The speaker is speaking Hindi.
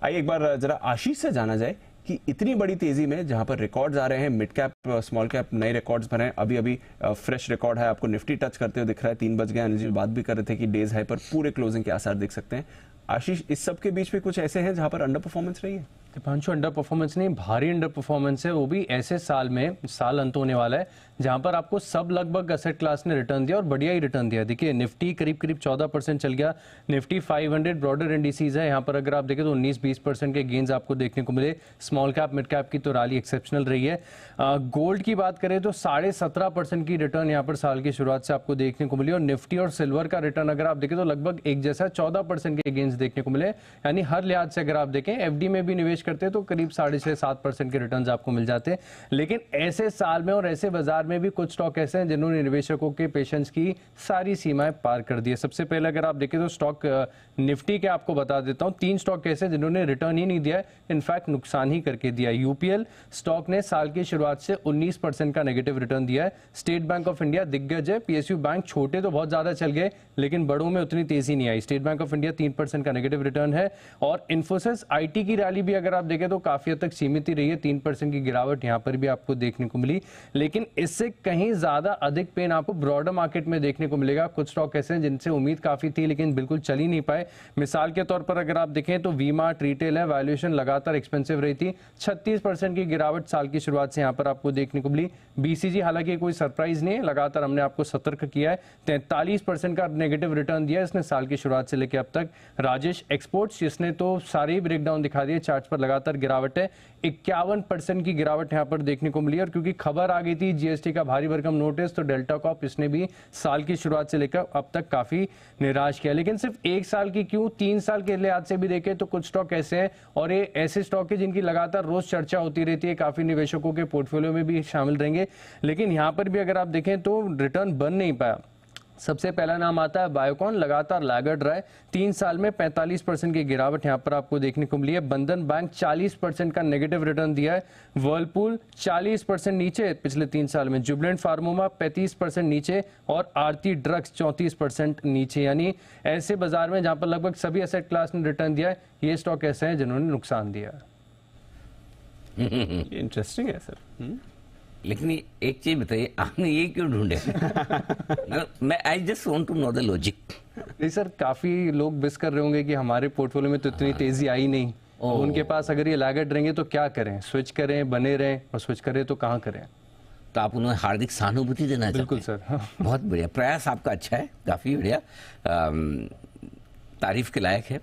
आइए एक बार जरा आशीष से जाना जाए कि इतनी बड़ी तेजी में जहां पर रिकॉर्ड्स आ रहे हैं, मिड कैप स्मॉल कैप नए रिकॉर्ड्स बने हैं, अभी अभी फ्रेश रिकॉर्ड है, आपको निफ्टी टच करते हुए दिख रहा है। 3 बज गए, अनिल जी बात भी कर रहे थे कि डेज हाई पर पूरे क्लोजिंग के आसार दिख सकते हैं। आशीष, इस सब के बीच में कुछ ऐसे हैं जहां पर अंडर परफॉर्मेंस रही है? दीपांशु, अंडर परफॉर्मेंस नहीं, भारी अंडर परफॉर्मेंस है, वो भी ऐसे साल में, साल अंत होने वाला है जहां पर आपको सब लगभग एसेट क्लास ने रिटर्न दिया और बढ़िया ही रिटर्न दिया। देखिए निफ्टी करीब 14% चल गया, निफ्टी 500 ब्रॉडर इंडिसीज है, यहाँ पर अगर आप देखें तो 19-20% के गेंस आपको देखने को मिले। स्मॉल कैप मिड कैप की तो रैली एक्सेप्शनल रही है। गोल्ड की बात करें तो 17.5% की रिटर्न यहाँ पर साल की शुरुआत से आपको देखने को मिली और निफ्टी और सिल्वर का रिटर्न अगर आप देखें तो लगभग एक जैसा 14% के गेंस देखने को मिले। यानी हर लिहाज से अगर आप देखें एफडी में भी निवेश करते हैं तो करीब 6.5-7% के रिटर्न्स आपको मिल जाते हैं। लेकिन ऐसे साल में और ऐसे बाजार में भी कुछ स्टॉक ऐसे हैं जिन्होंने निवेशकों के पेशेंस की सारी सीमाएं पार कर दी है। सबसे पहले अगर आप देखें तो स्टॉक निफ्टी के आपको बता देता हूं, 3 स्टॉक ऐसे जिन्होंने रिटर्न ही नहीं दिया है, इनफैक्ट नुकसान ही करके दिया है। यूपीएल स्टॉक ने साल की शुरुआत से 19% का नेगेटिव रिटर्न दिया है। स्टेट बैंक ऑफ इंडिया दिग्गज है, पीएसयू बैंक छोटे तो बहुत ज्यादा चल गए लेकिन बड़ों में उतनी तेजी नहीं आई। स्टेट बैंक ऑफ इंडिया 3% का नेगेटिव रिटर्न है और इन्फोसिस आईटी की रैली भी अगर आप देखें तो काफी हद तक सीमित ही रही है, 3% की गिरावट यहां पर भी आपको देखने को मिली। लेकिन इससे कहीं ज्यादा अधिक पेन आपको ब्रॉडर मार्केट में देखने को मिलेगा। कुछ स्टॉक ऐसे हैं जिनसे उम्मीद काफी थी लेकिन बिल्कुल चल ही नहीं पाए। मिसाल के तौर पर अगर आप देखें तो वी मार्ट रिटेल है, वैल्यूएशन लगातार एक्सपेंसिव रही थी, 36% की गिरावट साल की शुरुआत से यहां पर आपको देखने को मिली। बीसीजी हालांकि कोई सरप्राइज नहीं है, लगातार हमने आपको सतर्क किया है, 43% का नेगेटिव रिटर्न दिया इसने साल की शुरुआत से लेकर अब तक। राजेश एक्सपोर्ट्स जिसने तो सारे ब्रेकडाउन दिखा दिए, चार्ट पर लगातार गिरावट है, 51% की गिरावट यहां पर देखने को मिली और क्योंकि खबर आ गई थी जीएसटी का भारी भरकम नोटिस तो डेल्टा कॉप इसने भी साल की शुरुआत से लेकर अब तक काफी निराश किया। लेकिन सिर्फ 1 साल की क्यों, 3 साल के लिहाज से भी देखें तो कुछ स्टॉक ऐसे हैं और ये ऐसे स्टॉक है जिनकी लगातार रोज चर्चा होती रहती है, काफी निवेशकों के पोर्टफोलियो में भी शामिल रहेंगे। लेकिन यहां पर भी अगर आप देखें तो रिटर्न बन नहीं पाया। सबसे पहला नाम आता है बायोकॉन, लगातार लैगर्ड रहा है, 3 साल में 45% की गिरावट यहां पर आपको देखने को मिली है। बंधन बैंक 40% का नेगेटिव रिटर्न दिया है, वर्लपूल 40% नीचे पिछले 3 साल में, जुबिलेंट फार्मोमा 35% नीचे और आरती ड्रग्स 34% नीचे। यानी ऐसे बाजार में जहां पर लगभग सभी एसेट क्लास ने रिटर्न दिया है, ये स्टॉक ऐसे हैं जिन्होंने नुकसान दिया है। इंटरेस्टिंग है सर। लेकिन एक चीज बताइए, आपने ये क्यों ढूंढे? मैं I just want to know the logic. नहीं सर, काफी लोग मिस कर रहे होंगे कि हमारे पोर्टफोलियो में तो इतनी तेजी आई नहीं, तो उनके पास अगर ये लागत रहेंगे तो क्या करें, स्विच करें, बने रहें, और स्विच करें तो कहाँ करें? तो आप उन्हें हार्दिक सहानुभूति देना चाहते हैं? बिल्कुल सर। बहुत बढ़िया प्रयास आपका, अच्छा है, काफी बढ़िया, तारीफ के लायक है।